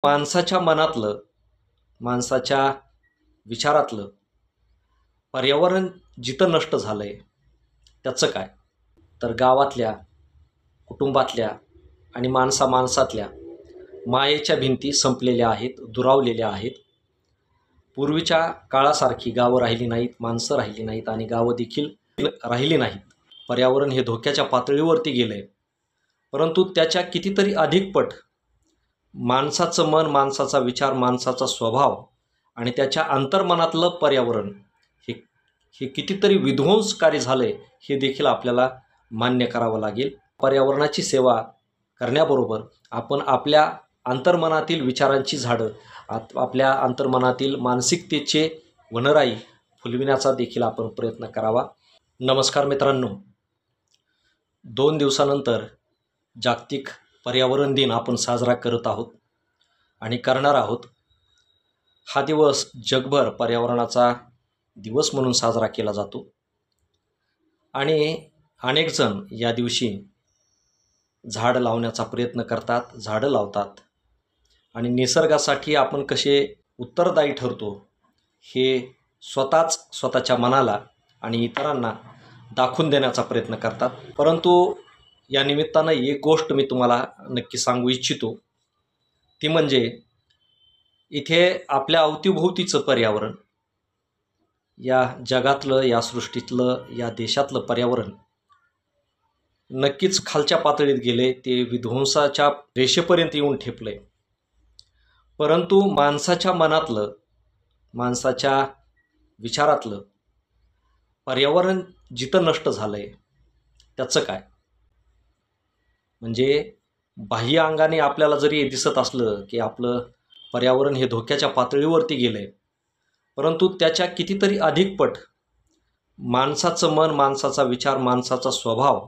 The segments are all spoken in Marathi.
माणसाच्या मनातलं, माणसाच्या विचारातलं पर्यावरण जिथं नष्ट झालंय त्याचं काय? तर गावातल्या, कुटुंबातल्या आणि माणसातल्या मायेच्या भिंती संपलेल्या आहेत, दुरावलेल्या आहेत. पूर्वीच्या काळासारखी गावं राहिली नाहीत, माणसं राहिली नाहीत आणि गावं देखील राहिली नाहीत. पर्यावरण हे धोक्याच्या पातळीवरती गेलंय. परंतु त्याच्या कितीतरी अधिक पट माणसाचं मन, माणसाचा विचार, माणसाचा स्वभाव आणि त्याच्या अंतर्मनातलं पर्यावरण हे हे कितीतरी विध्वंसकारी झालंय हे देखील आपल्याला मान्य करावं लागेल. पर्यावरणाची सेवा करण्याबरोबर आपण आपल्या अंतर्मनातील विचारांची झाडं, आपल्या अंतर्मनातील मानसिकतेचे वनराई फुलविण्याचा देखील आपण प्रयत्न करावा. नमस्कार मित्रांनो, 2 दिवसानंतर जागतिक पर्यावरण दिन आपण साजरा करत आहोत आणि करणार आहोत. हा दिवस जगभर पर्यावरणाचा दिवस म्हणून साजरा केला जातो आणि अनेक जण या दिवशी झाड लावण्याचा प्रयत्न करतात, झाडं लावतात आणि निसर्गासाठी आपण कसे उत्तरदायी ठरतो हे स्वतःच्या मनाला आणि इतरांना दाखवून देण्याचा प्रयत्न करतात. परंतु या निमित्तानं एक गोष्ट मी तुम्हाला नक्की सांगू इच्छितो, ती म्हणजे इथे आपल्या अवतीभोवतीचं पर्यावरण, या जगातलं, या सृष्टीतलं, या देशातलं पर्यावरण नक्कीच खालच्या पातळीत गेले, ते विध्वंसाच्या रेषेपर्यंत येऊन ठेपले. परंतु माणसाच्या मनातलं, माणसाच्या विचारातलं पर्यावरण जिथं नष्ट झालंय त्याचं काय? म्हणजे बाह्य अंगाने आपल्याला जरी दिसत असलं की आपलं पर्यावरण हे धोक्याच्या पातळीवरती गेलंय, परंतु त्याच्या कितीतरी अधिक पट माणसाचं मन, माणसाचा विचार, माणसाचा स्वभाव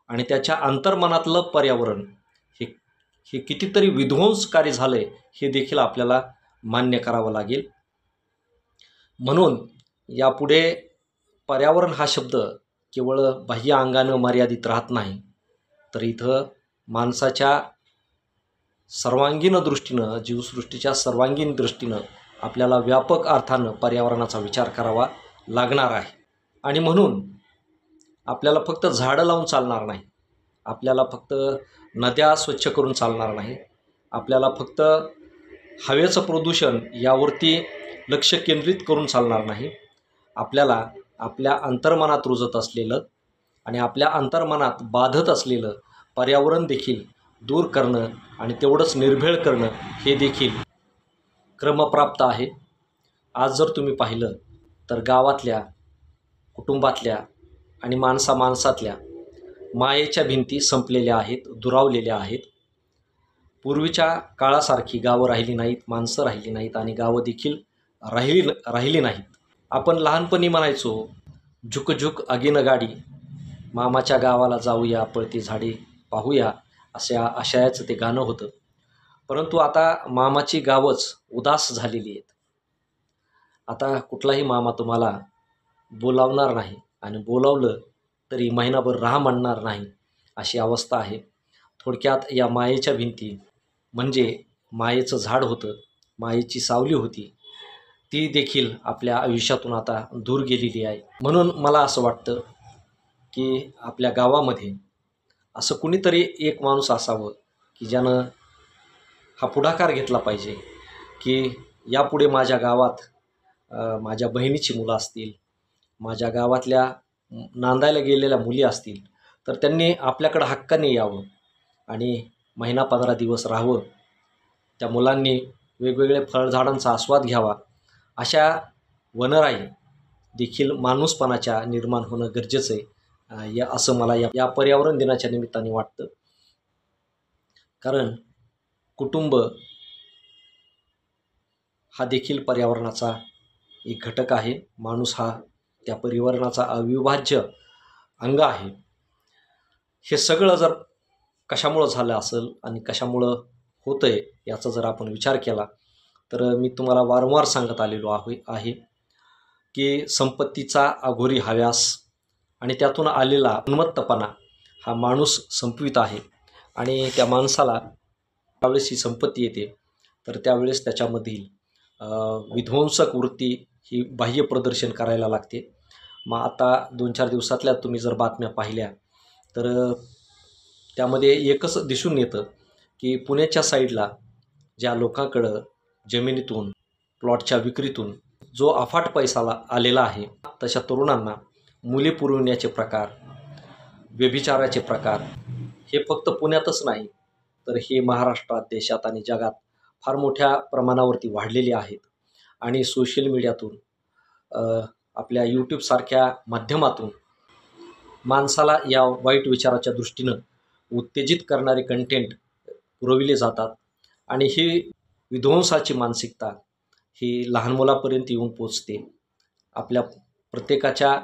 आणि त्याच्या अंतर्मनातलं पर्यावरण हे कितीतरी विध्वंसकारी झालंय हे देखील आपल्याला मान्य करावं लागेल. म्हणून यापुढे पर्यावरण हा शब्द केवळ बाह्य अंगानं मर्यादित राहत नाही, तर इथं माणसाच्या सर्वांगीण दृष्टीनं, जीवसृष्टीच्या सर्वांगीण दृष्टीनं आपल्याला व्यापक अर्थानं पर्यावरणाचा विचार करावा लागणार आहे. आणि म्हणून आपल्याला फक्त झाडं लावून चालणार नाही, आपल्याला फक्त नद्या स्वच्छ करून चालणार नाही, आपल्याला फक्त हवेचं प्रदूषण यावरती लक्ष केंद्रित करून चालणार नाही. आपल्याला आपल्या अंतर्मनात रुजत असलेलं आणि आपल्या अंतर्मनात बाधत असलेलं पर्यावरण देखील दूर करणं आणि तेवढंच निर्भेळ करणं हे देखील क्रमप्राप्त आहे. आज जर तुम्ही पाहिलं तर गावातल्या, कुटुंबातल्या आणि माणसातल्या मायेच्या भिंती संपलेल्या आहेत, दुरावलेल्या आहेत. पूर्वीच्या काळासारखी गावं राहिली नाहीत, माणसं राहिली नाहीत आणि गावं देखील राहिली नाहीत. आपण लहानपणी म्हणायचो, झुक झुक अगीन गाडी, मामाच्या गावाला जाऊया, पळती झाडी पाहूया, आशयाचं ते गाणं होतं. परंतु आता मामाची गावच उदास झालेली आहेत. आता कुठलाही मामा तुम्हाला बोलावणार नाही आणि बोलावलं तरी महिनाभर राहा म्हणणार नाही, अशी अवस्था आहे. थोडक्यात या मायेच्या भिंती म्हणजे मायेचं झाड होतं, मायेची सावली होती, ती देखील आपल्या आयुष्यातून आता दूर गेलेली आहे. म्हणून मला असं वाटतं की आपल्या गावामध्ये असं कुणीतरी एक माणूस असावं की ज्यानं हा पुढाकार घेतला पाहिजे की यापुढे माझ्या गावात माझ्या बहिणीची मुलं असतील, माझ्या गावातल्या नांदायला गेलेल्या मुली असतील, तर त्यांनी आपल्याकडं हक्काने यावं आणि महिना 15 दिवस राहावं. त्या मुलांनी वेगवेगळे फळझाडांचा आस्वाद घ्यावा. अशा वनराई देखील माणूसपणाच्या निर्माण होणं गरजेचं आहे, असं मला या पर्यावरण दिनाच्या निमित्ताने वाटतं. कारण कुटुंब हा देखील पर्यावरणाचा एक घटक आहे. माणूस हा त्या पर्यावरणाचा अविभाज्य अंग आहे. हे सगळं जर कशामुळं झालं असेल आणि कशामुळं होतंय याचा जर आपण विचार केला तर मी तुम्हाला वारंवार सांगत आलेलो आहे की संपत्तीचा अघोरी हव्यास आणि त्यातून आलेला उन्मत्तपणा हा माणूस संपवित आहे. आणि त्या माणसाला ज्यावेळेस ही संपत्ती येते तर त्यावेळेस त्याच्यामधील विध्वंसक वृत्ती ही बाह्य प्रदर्शन करायला लागते. मग आता 2-4 दिवसातल्या तुम्ही जर बातम्या पाहिल्या तर त्यामध्ये एकच दिसून येतं की पुण्याच्या साईडला ज्या लोकांकडं जमिनीतून प्लॉटच्या विक्रीतून जो अफाट पैसा आलेला आहे, तशा तरुणांना मुली पुरविण्याचे प्रकार, व्यभिचाराचे प्रकार हे फक्त पुण्यातच नाही तर हे महाराष्ट्रात, देशात आणि जगात फार मोठ्या प्रमाणावरती वाढलेले आहेत. आणि सोशल मीडियातून आपल्या यूट्यूबसारख्या माध्यमातून माणसाला या वाईट विचाराच्या दृष्टीनं उत्तेजित करणारे कंटेंट पुरविले जातात आणि ही विध्वंसाची मानसिकता ही लहान मुलापर्यंत येऊन पोचते. आपल्या प्रत्येकाच्या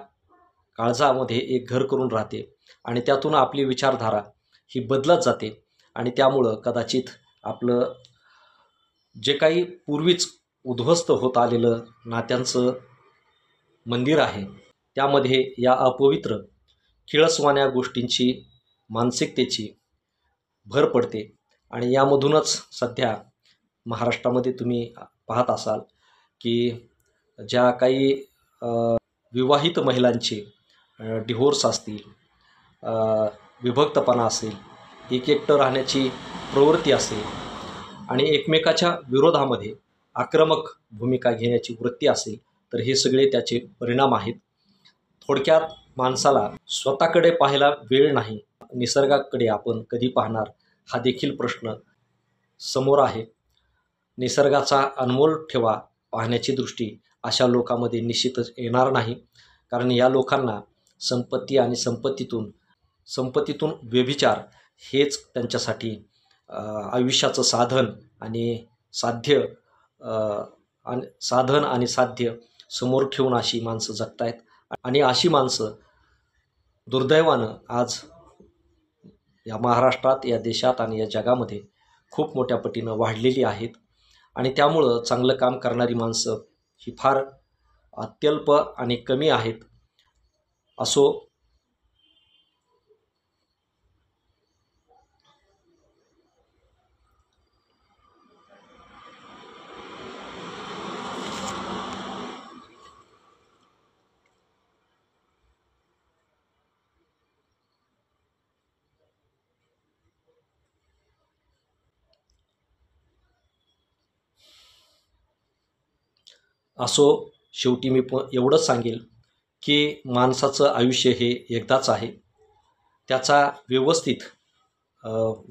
काळजामध्ये एक घर करून राहते आणि त्यातून आपली विचारधारा ही बदलत जाते आणि त्यामुळं कदाचित आपलं जे काही पूर्वीच उद्ध्वस्त होत आलेलं नात्यांचं मंदिर आहे त्यामध्ये या अपवित्र किळसवाण्या गोष्टींची मानसिकतेची भर पडते. आणि यामधूनच सध्या महाराष्ट्रामध्ये तुम्ही पाहत असाल की ज्या काही विवाहित महिलांचे डिव्होर्स असतील, विभक्तपणा असेल, एकटं राहण्याची प्रवृत्ती असेल आणि एकमेकाच्या विरोधामध्ये आक्रमक भूमिका घेण्याची वृत्ती असेल, तर हे सगळे त्याचे परिणाम आहेत. थोडक्यात माणसाला स्वतःकडे पाहायला वेळ नाही, निसर्गाकडे आपण कधी पाहणार हा देखील प्रश्न समोर आहे. निसर्गाचा अनमोल ठेवा पाहण्याची दृष्टी अशा लोकांमध्ये निश्चितच येणार नाही, कारण या लोकांना संपत्ती आणि संपत्तीतून व्यभिचार हेच त्यांच्यासाठी आयुष्याचं साधन आणि साध्य समोर ठेवून अशी माणसं जगत आहेत. आणि अशी माणसं दुर्दैवानं आज या महाराष्ट्रात, या देशात आणि या जगामध्ये खूप मोठ्या पटीनं वाढलेली आहेत. आणि त्यामुळं चांगलं काम करणारी माणसं ही फार अत्यल्प आणि कमी आहेत. शेवटी मी एवढंच सांगेल की माणसाचं आयुष्य हे एकदाच आहे. त्याचा व्यवस्थित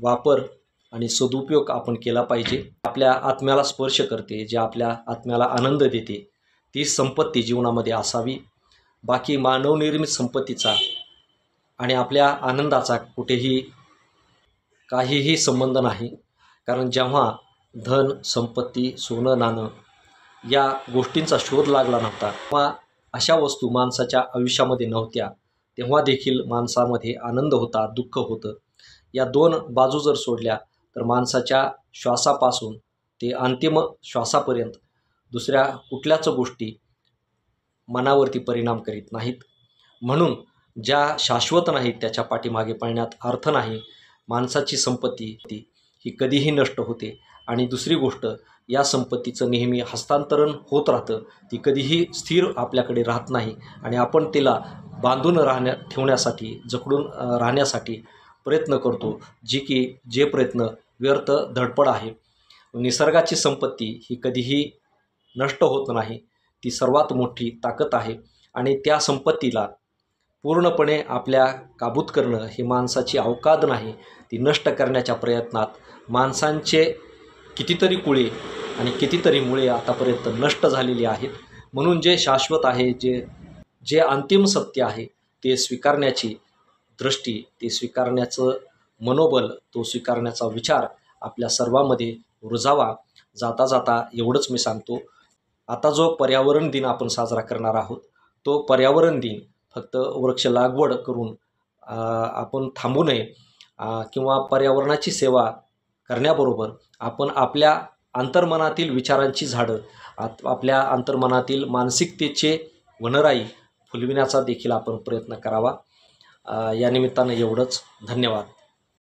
वापर आणि सदुपयोग आपण केला पाहिजे. आपल्या आत्म्याला स्पर्श करते, जे आपल्या आत्म्याला आनंद देते ती संपत्ती जीवनामध्ये असावी. बाकी मानवनिर्मित संपत्तीचा आणि आपल्या आनंदाचा कुठेही काहीही संबंध नाही. कारण जेव्हा धन, संपत्ती, सोनं, नाणं या गोष्टींचा शोध लागला नव्हता, तेव्हा अशा वस्तू माणसाच्या आयुष्यामध्ये नव्हत्या, तेव्हा देखील माणसामध्ये आनंद होता, दुःख होतं. या दोन बाजू जर सोडल्या तर माणसाच्या श्वासापासून ते अंतिम श्वासापर्यंत दुसऱ्या कुठल्याच गोष्टी मनावरती परिणाम करीत नाहीत. म्हणून ज्या शाश्वत नाहीत त्याच्या पाठीमागे पळण्यात अर्थ नाही. माणसाची संपत्ती ही कधीही नष्ट होते आणि दुसरी गोष्ट, या संपत्तीचं नेहमी हस्तांतरण होत राहतं. ती कधीही स्थिर आपल्याकडे राहत नाही आणि आपण तिला बांधून ठेवण्यासाठी, जखडून राहण्यासाठी प्रयत्न करतो, जे प्रयत्न व्यर्थ धडपड आहे. निसर्गाची संपत्ती ही कधीही नष्ट होत नाही. ती सर्वात मोठी ताकद आहे आणि त्या संपत्तीला पूर्णपणे आपल्या काबूत करणं ही माणसाची अवकाद नाही. ती नष्ट करण्याच्या प्रयत्नात माणसांचे कितीतरी कुळे आणि कितीतरी मुळे आतापर्यंत नष्ट झालेली आहेत. म्हणून जे शाश्वत आहे, जे अंतिम सत्य आहे ते स्वीकारण्याची दृष्टी, ते स्वीकारण्याचं मनोबल, तो स्वीकारण्याचा विचार आपल्या सर्वांमध्ये रुजावा. जाता जाता एवढंच मी सांगतो, आता जो पर्यावरण दिन आपण साजरा करणार आहोत, तो पर्यावरण दिन फक्त वृक्ष लागवड करून आपण थांबू नये किंवा पर्यावरणाची सेवा करण्याबरोबर आपण आपल्या अंतर्मनातील विचारांची झाडं, आपल्या अंतर्मनातील मानसिकतेचे वनराई फुलविण्याचा देखील आपण प्रयत्न करावा. या निमित्तानं एवढंच. धन्यवाद.